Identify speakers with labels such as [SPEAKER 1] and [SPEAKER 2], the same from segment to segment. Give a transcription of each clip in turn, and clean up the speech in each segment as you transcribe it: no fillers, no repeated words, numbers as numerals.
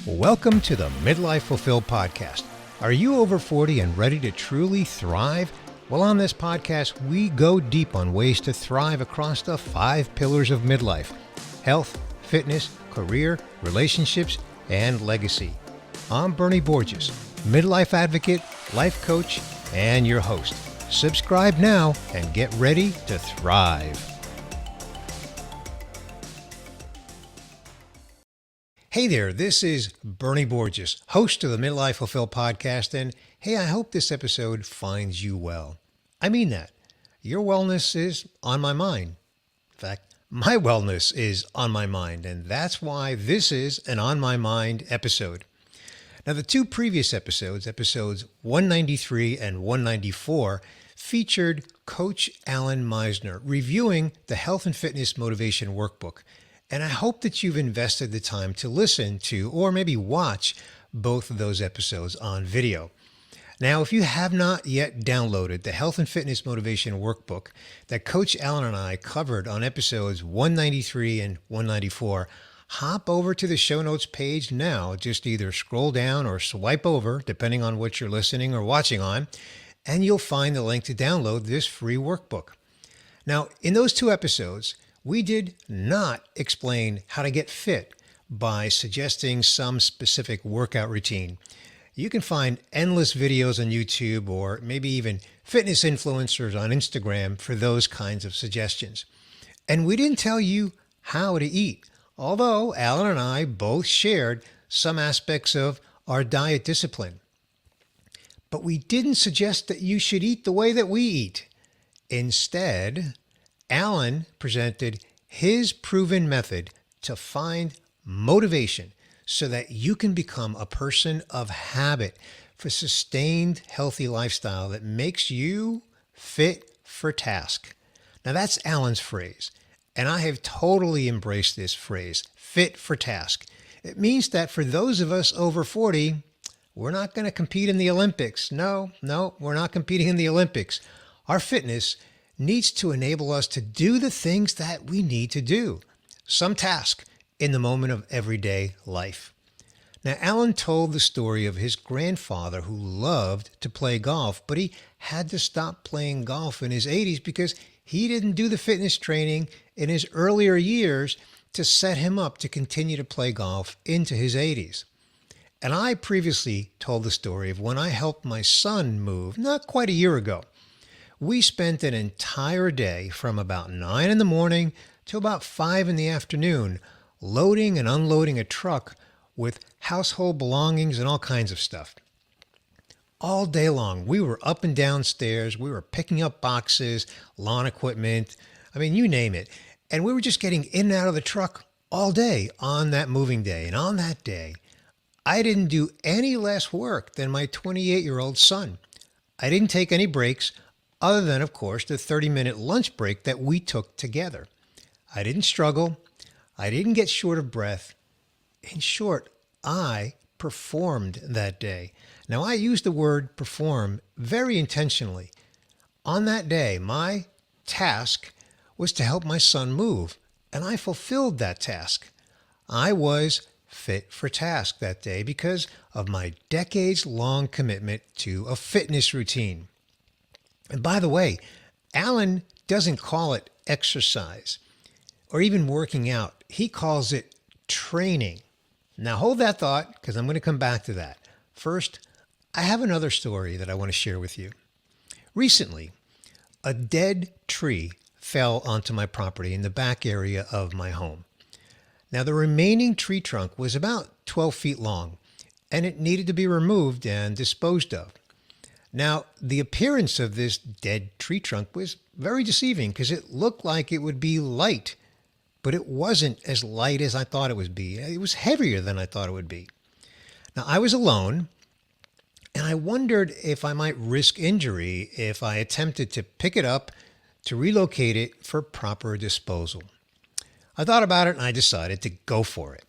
[SPEAKER 1] Welcome to the Midlife Fulfilled Podcast. Are you over 40 and ready to truly thrive? Well, on this podcast, we go deep on ways to thrive across the 5 pillars of midlife: health, fitness, career, relationships, and legacy. I'm Bernie Borges, midlife advocate, life coach, and your host. Subscribe now and get ready to thrive. Hey there, this is Bernie Borges, host of the Midlife Fulfilled Podcast, and hey, I hope this episode finds you well. I mean that. Your wellness is on my mind. In fact, my wellness is on my mind, and that's why this is an On My Mind episode. Now, the 2 previous episodes 193 and 194, featured Coach Allan Misner reviewing the Health and Fitness Motivation Workbook. And I hope that you've invested the time to listen to or maybe watch both of those episodes on video. Now, if you have not yet downloaded the Health and Fitness Motivation Workbook that Coach Allan and I covered on episodes 193 and 194, hop over to the show notes page now. Just either scroll down or swipe over, depending on what you're listening or watching on, and you'll find the link to download this free workbook. Now, in those 2 episodes, we did not explain how to get fit by suggesting some specific workout routine. You can find endless videos on YouTube or maybe even fitness influencers on Instagram for those kinds of suggestions. And we didn't tell you how to eat, although Allan and I both shared some aspects of our diet discipline. But we didn't suggest that you should eat the way that we eat. Instead, Allan presented his proven method to find motivation so that you can become a person of habit for sustained healthy lifestyle that makes you fit for task. Now, that's Allan's phrase, and I have totally embraced this phrase, fit for task. It means that for those of us over 40, we're not going to compete in the Olympics. No, we're not competing in the Olympics. Our fitness needs to enable us to do the things that we need to do, some task in the moment of everyday life. Now, Allan told the story of his grandfather who loved to play golf, but he had to stop playing golf in his 80s because he didn't do the fitness training in his earlier years to set him up to continue to play golf into his 80s. And I previously told the story of when I helped my son move, not quite a year ago. We spent an entire day from about 9 in the morning to about 5 in the afternoon loading and unloading a truck with household belongings and all kinds of stuff. All day long, we were up and down stairs. We were picking up boxes, lawn equipment, you name it. And we were just getting in and out of the truck all day on that moving day. And on that day, I didn't do any less work than my 28-year-old son. I didn't take any breaks, other than, of course, the 30-minute lunch break that we took together. I didn't struggle. I didn't get short of breath. In short, I performed that day. Now, I use the word perform very intentionally. On that day, my task was to help my son move, and I fulfilled that task. I was fit for task that day because of my decades-long commitment to a fitness routine. And by the way, Allan doesn't call it exercise or even working out. He calls it training. Now hold that thought because I'm going to come back to that. First, I have another story that I want to share with you. Recently, a dead tree fell onto my property in the back area of my home. Now the remaining tree trunk was about 12 feet long and it needed to be removed and disposed of. Now, the appearance of this dead tree trunk was very deceiving because it looked like it would be light, but it wasn't as light as I thought it would be. It was heavier than I thought it would be. Now, I was alone, and I wondered if I might risk injury if I attempted to pick it up to relocate it for proper disposal. I thought about it, and I decided to go for it.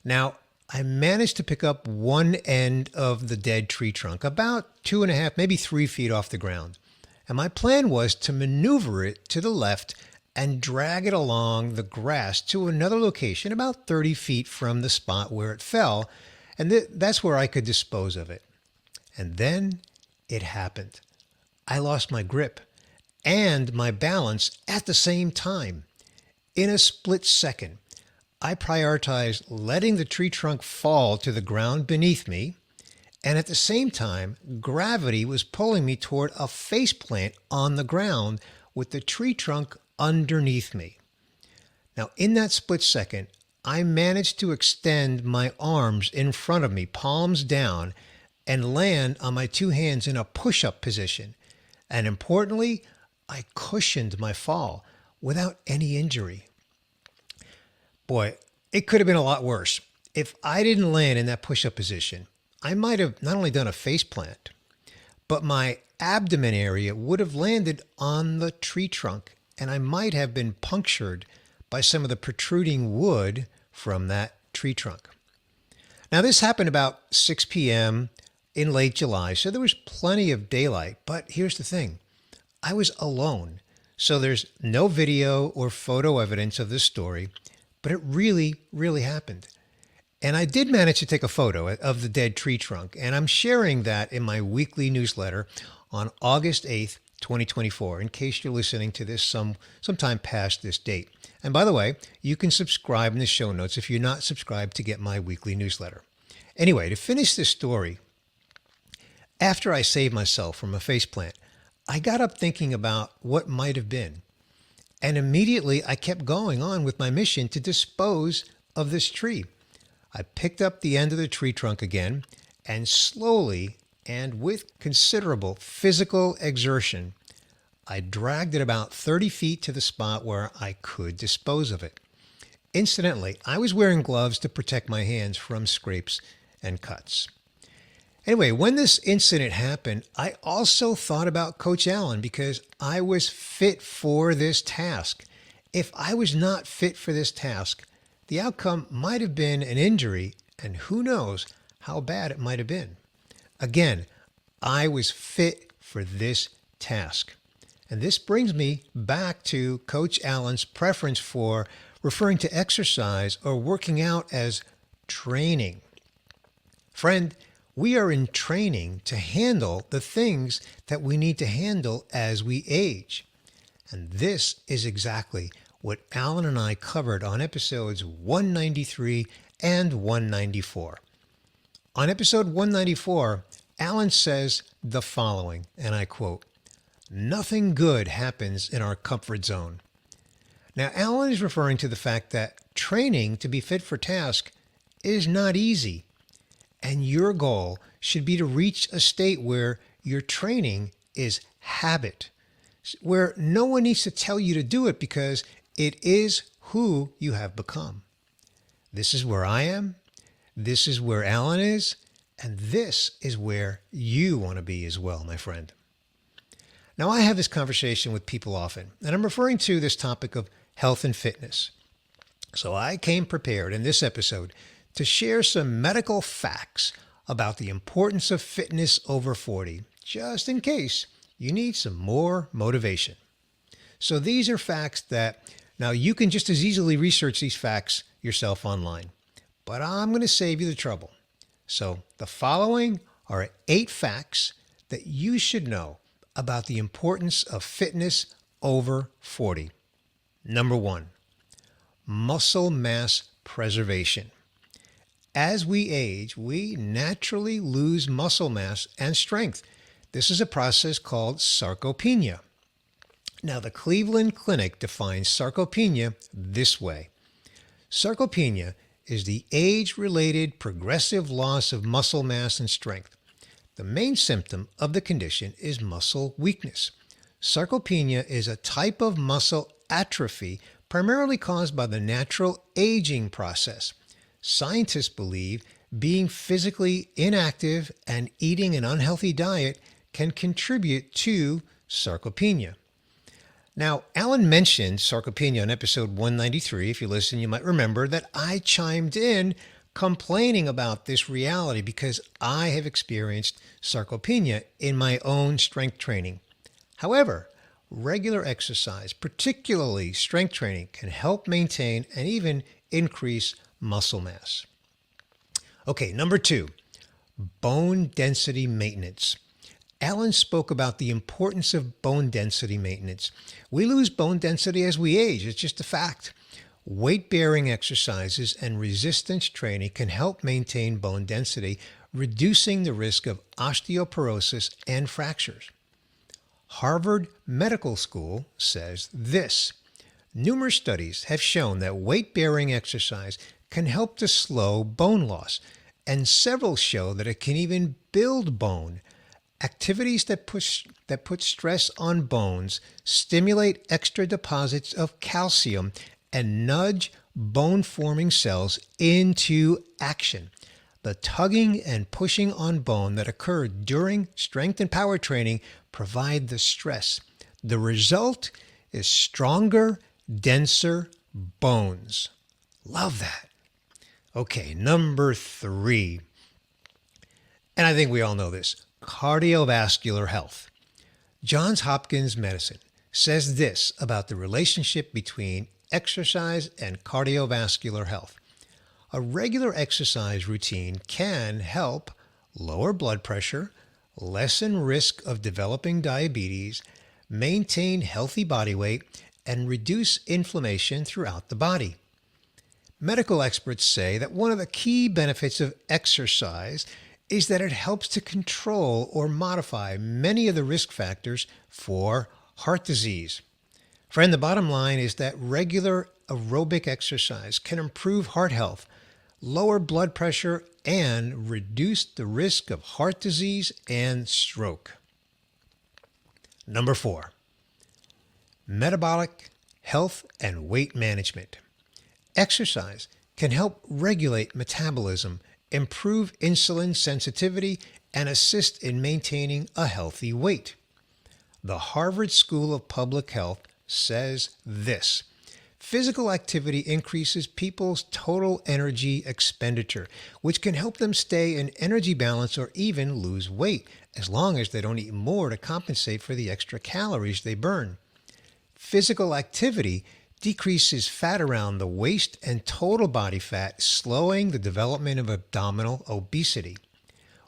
[SPEAKER 1] Now, I managed to pick up one end of the dead tree trunk, about 2.5, maybe 3 feet off the ground. And my plan was to maneuver it to the left and drag it along the grass to another location about 30 feet from the spot where it fell And that's where I could dispose of it. And then it happened. I lost my grip and my balance at the same time. In a split second, I prioritized letting the tree trunk fall to the ground beneath me, and at the same time, gravity was pulling me toward a faceplant on the ground with the tree trunk underneath me. Now, in that split second, I managed to extend my arms in front of me, palms down, and land on my two hands in a push-up position. And importantly, I cushioned my fall without any injury. Boy, it could have been a lot worse. If I didn't land in that push-up position, I might have not only done a face plant, but my abdomen area would have landed on the tree trunk, and I might have been punctured by some of the protruding wood from that tree trunk. Now, this happened about 6 p.m. in late July, so there was plenty of daylight. But here's the thing. I was alone, so there's no video or photo evidence of this story, but it really, really happened. And I did manage to take a photo of the dead tree trunk, and I'm sharing that in my weekly newsletter on August 8th, 2024, in case you're listening to this sometime past this date. And by the way, you can subscribe in the show notes if you're not subscribed to get my weekly newsletter. Anyway, to finish this story, after I saved myself from a faceplant, I got up thinking about what might have been. And immediately I kept going on with my mission to dispose of this tree. I picked up the end of the tree trunk again, and slowly and with considerable physical exertion, I dragged it about 30 feet to the spot where I could dispose of it. Incidentally, I was wearing gloves to protect my hands from scrapes and cuts. Anyway, when this incident happened, I also thought about Coach Allan because I was fit for this task. If I was not fit for this task, the outcome might have been an injury, and who knows how bad it might have been. Again, I was fit for this task. And this brings me back to Coach Allan's preference for referring to exercise or working out as training. Friend, we are in training to handle the things that we need to handle as we age. And this is exactly what Allan and I covered on episodes 193 and 194. On episode 194, Allan says the following, and I quote, "Nothing good happens in our comfort zone." Now, Allan is referring to the fact that training to be fit for task is not easy. And your goal should be to reach a state where your training is habit, where no one needs to tell you to do it because it is who you have become. This is where I am. This is where Allan is. And this is where you want to be as well, my friend. Now, I have this conversation with people often, and I'm referring to this topic of health and fitness. So I came prepared in this episode to share some medical facts about the importance of fitness over 40, just in case you need some more motivation. So these are facts that, now you can just as easily research these facts yourself online, but I'm going to save you the trouble. So the following are 8 facts that you should know about the importance of fitness over 40. Number 1, muscle mass preservation. As we age, we naturally lose muscle mass and strength. This is a process called sarcopenia. Now, the Cleveland Clinic defines sarcopenia this way. Sarcopenia is the age-related progressive loss of muscle mass and strength. The main symptom of the condition is muscle weakness. Sarcopenia is a type of muscle atrophy primarily caused by the natural aging process. Scientists believe being physically inactive and eating an unhealthy diet can contribute to sarcopenia. Now, Allan mentioned sarcopenia on episode 193. If you listen, you might remember that I chimed in complaining about this reality because I have experienced sarcopenia in my own strength training. However, regular exercise, particularly strength training, can help maintain and even increase muscle mass. Okay, number 2, bone density maintenance. Allan spoke about the importance of bone density maintenance. We lose bone density as we age. It's just a fact. Weight-bearing exercises and resistance training can help maintain bone density, reducing the risk of osteoporosis and fractures. Harvard Medical School says this: numerous studies have shown that weight-bearing exercise can help to slow bone loss, and several show that it can even build bone. Activities that put stress on bones stimulate extra deposits of calcium and nudge bone-forming cells into action. The tugging and pushing on bone that occur during strength and power training provide the stress. The result is stronger, denser bones. Love that. Okay, number 3. And I think we all know this: cardiovascular health. Johns Hopkins Medicine says this about the relationship between exercise and cardiovascular health. A regular exercise routine can help lower blood pressure, lessen risk of developing diabetes, maintain healthy body weight, and reduce inflammation throughout the body. Medical experts say that one of the key benefits of exercise is that it helps to control or modify many of the risk factors for heart disease. Friend, the bottom line is that regular aerobic exercise can improve heart health, lower blood pressure, and reduce the risk of heart disease and stroke. Number 4, metabolic health and weight management. Exercise can help regulate metabolism, improve insulin sensitivity, and assist in maintaining a healthy weight. The Harvard School of Public Health says this: physical activity increases people's total energy expenditure, which can help them stay in energy balance or even lose weight, as long as they don't eat more to compensate for the extra calories they burn. Physical activity decreases fat around the waist and total body fat, slowing the development of abdominal obesity.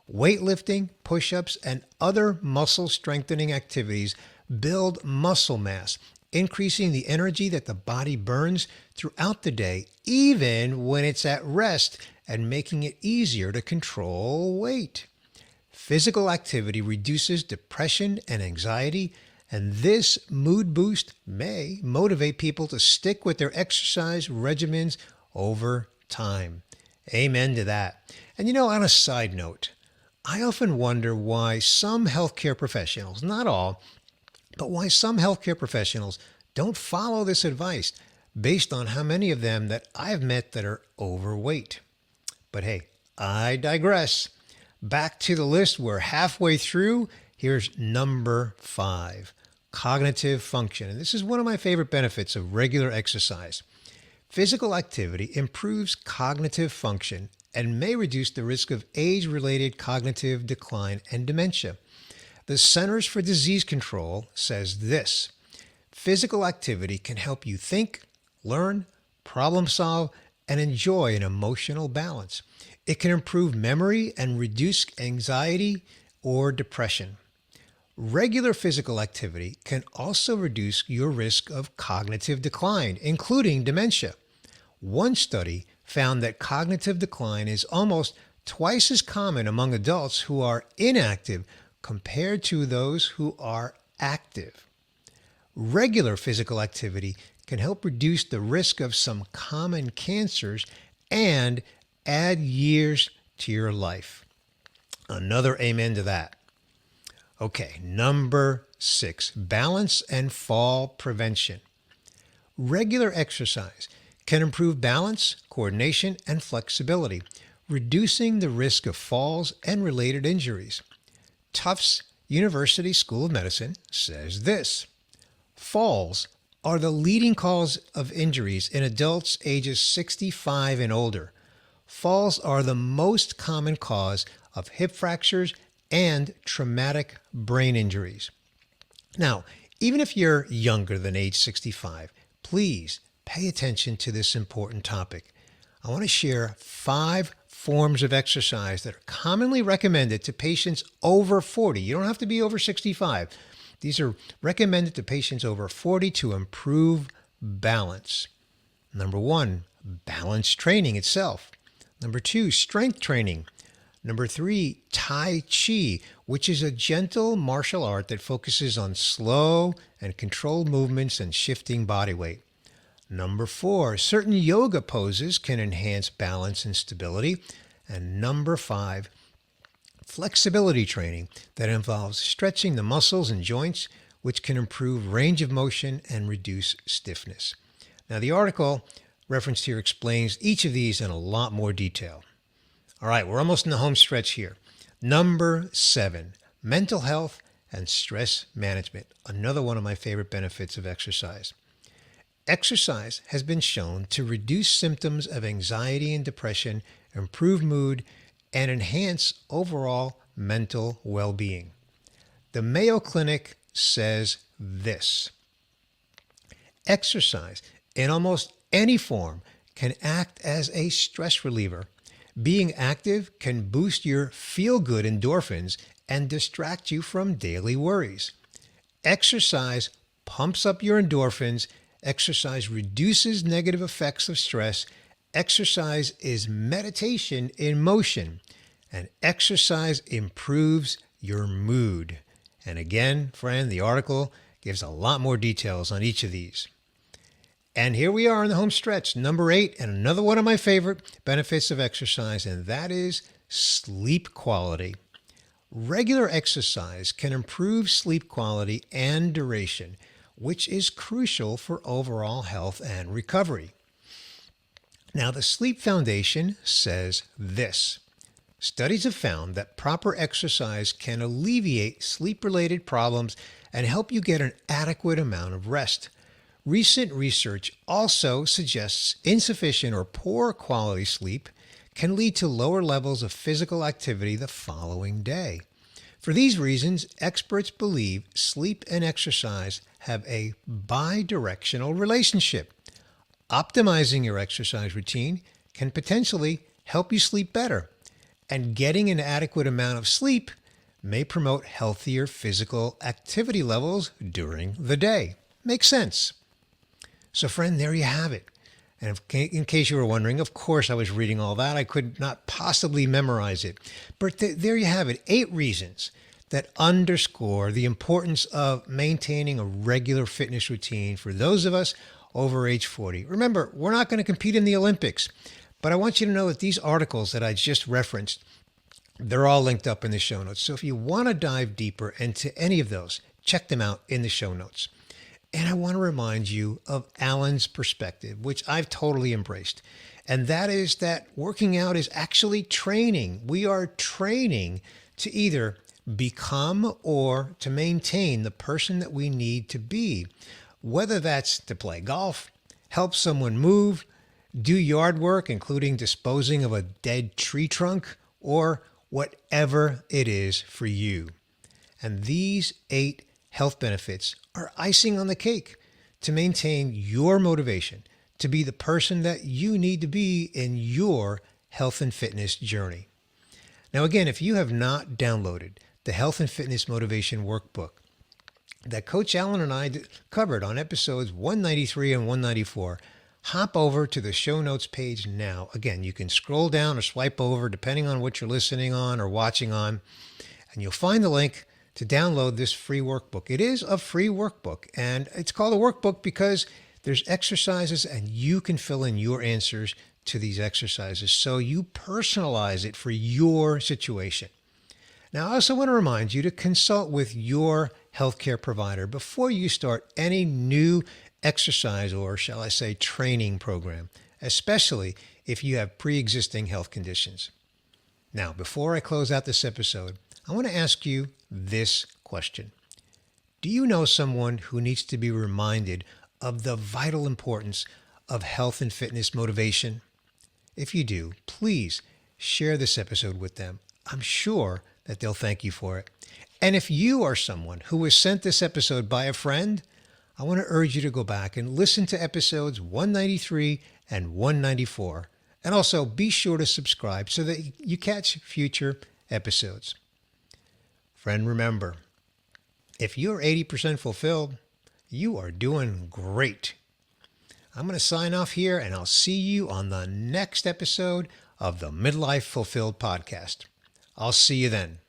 [SPEAKER 1] Weightlifting, push-ups, and other muscle strengthening activities build muscle mass, increasing the energy that the body burns throughout the day, even when it's at rest, and making it easier to control weight. Physical activity reduces depression and anxiety, and this mood boost may motivate people to stick with their exercise regimens over time. Amen to that. And on a side note, I often wonder why some healthcare professionals, not all, but why some healthcare professionals don't follow this advice based on how many of them that I've met that are overweight. But hey, I digress. Back to the list. We're halfway through. Here's number 5, cognitive function. And this is one of my favorite benefits of regular exercise. Physical activity improves cognitive function and may reduce the risk of age-related cognitive decline and dementia. The Centers for Disease Control says this: physical activity can help you think, learn, problem solve, and enjoy an emotional balance. It can improve memory and reduce anxiety or depression. Regular physical activity can also reduce your risk of cognitive decline, including dementia. One study found that cognitive decline is almost twice as common among adults who are inactive compared to those who are active. Regular physical activity can help reduce the risk of some common cancers and add years to your life. Another amen to that. Okay, number 6, balance and fall prevention. Regular exercise can improve balance, coordination, and flexibility, reducing the risk of falls and related injuries. Tufts University School of Medicine says this: falls are the leading cause of injuries in adults ages 65 and older. Falls are the most common cause of hip fractures and traumatic brain injuries. Now, even if you're younger than age 65, please pay attention to this important topic. I want to share 5 forms of exercise that are commonly recommended to patients over 40. You don't have to be over 65. These are recommended to patients over 40 to improve balance. Number 1, balance training itself. Number 2, strength training. Number 3, Tai Chi, which is a gentle martial art that focuses on slow and controlled movements and shifting body weight. Number 4, certain yoga poses can enhance balance and stability. And number 5, flexibility training that involves stretching the muscles and joints, which can improve range of motion and reduce stiffness. Now, the article referenced here explains each of these in a lot more detail. All right, we're almost in the home stretch here. Number 7, mental health and stress management, another one of my favorite benefits of exercise. Exercise has been shown to reduce symptoms of anxiety and depression, improve mood, and enhance overall mental well-being. The Mayo Clinic says this: exercise in almost any form can act as a stress reliever. Being active can boost your feel-good endorphins and distract you from daily worries. Exercise pumps up your endorphins. Exercise reduces negative effects of stress. Exercise is meditation in motion. And exercise improves your mood. And again, friend, the article gives a lot more details on each of these. And here we are in the home stretch, number 8, and another one of my favorite benefits of exercise, and that is sleep quality. Regular exercise can improve sleep quality and duration, which is crucial for overall health and recovery. Now, the Sleep Foundation says this: studies have found that proper exercise can alleviate sleep-related problems and help you get an adequate amount of rest. Recent research also suggests insufficient or poor quality sleep can lead to lower levels of physical activity the following day. For these reasons, experts believe sleep and exercise have a bi-directional relationship. Optimizing your exercise routine can potentially help you sleep better, and getting an adequate amount of sleep may promote healthier physical activity levels during the day. Makes sense. So friend, there you have it. And in case you were wondering, of course I was reading all that. I could not possibly memorize it. But there you have it, 8 reasons that underscore the importance of maintaining a regular fitness routine for those of us over age 40. Remember, we're not going to compete in the Olympics, but I want you to know that these articles that I just referenced, they're all linked up in the show notes. So if you want to dive deeper into any of those, check them out in the show notes. And I want to remind you of Allan's perspective, which I've totally embraced. And that is that working out is actually training. We are training to either become or to maintain the person that we need to be. Whether that's to play golf, help someone move, do yard work, including disposing of a dead tree trunk, or whatever it is for you. And these 8 health benefits are icing on the cake to maintain your motivation to be the person that you need to be in your health and fitness journey. Now, again, if you have not downloaded the Health and Fitness Motivation Workbook that Coach Allan and I covered on episodes 193 and 194, hop over to the show notes page now. Again, you can scroll down or swipe over depending on what you're listening on or watching on, and you'll find the link to download this free workbook. It is a free workbook, and it's called a workbook because there's exercises and you can fill in your answers to these exercises. So you personalize it for your situation. Now, I also want to remind you to consult with your healthcare provider before you start any new exercise or, shall I say, training program, especially if you have pre-existing health conditions. Now, before I close out this episode, I want to ask you this question. Do you know someone who needs to be reminded of the vital importance of health and fitness motivation? If you do, please share this episode with them. I'm sure that they'll thank you for it. And if you are someone who was sent this episode by a friend, I want to urge you to go back and listen to episodes 193 and 194 And also be sure to subscribe so that you catch future episodes. Friend, remember, if you're 80% fulfilled, you are doing great. I'm going to sign off here, and I'll see you on the next episode of the Midlife Fulfilled Podcast. I'll see you then.